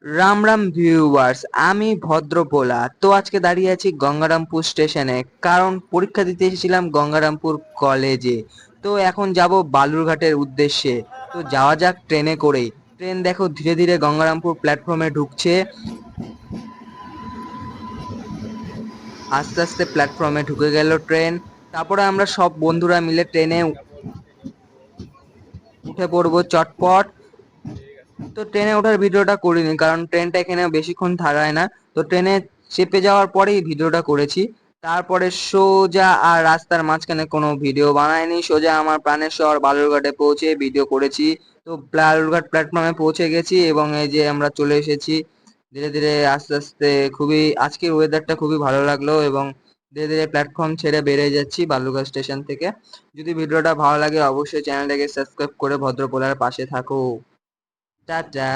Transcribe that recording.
Ram Ram viewers, আমি ভদ্রপোলা। তো আজকে দাঁড়িয়ে আছি গঙ্গারামপুর স্টেশনে, কারণ পরীক্ষা দিতে এসেছিলাম গঙ্গারামপুর কলেজে। তো এখন যাব বালুরঘাটের উদ্দেশ্যে। তো যাওয়া যাক ট্রেনে করেই। ট্রেন দেখো ধীরে ধীরে গঙ্গারামপুর প্ল্যাটফর্মে ঢুকছে। আস্তে আস্তে প্ল্যাটফর্মে ঢুকে গেল ট্রেন। তারপরে আমরা সব বন্ধুরা মিলে ট্রেনে উঠে পড়বো চটপট। তো ট্রেনে ওঠার ভিডিওটা করিনি, কারণ ট্রেনটা এখানে বেশিক্ষণ থাকায় না। তো ট্রেনে চেপে যাওয়ার পরেই ভিডিওটা করেছি। তারপরে সোজা আর রাস্তার মাঝখানে কোনো ভিডিও বানাইনি, সোজা আমার প্রাণের শহর বালুরঘাটে পৌঁছে ভিডিও করেছি। তো বালুরঘাট প্ল্যাটফর্মে পৌঁছে গেছি এবং এই যে আমরা চলে এসেছি ধীরে ধীরে আস্তে আস্তে। খুবই আজকের ওয়েদারটা খুবই ভালো লাগলো এবং ধীরে ধীরে প্ল্যাটফর্ম ছেড়ে বেরিয়ে যাচ্ছি বালুরঘাট স্টেশন থেকে। যদি ভিডিওটা ভালো লাগে অবশ্যই চ্যানেলটাকে সাবস্ক্রাইব করে ভদ্রপোলার পাশে থাকো। টাটা।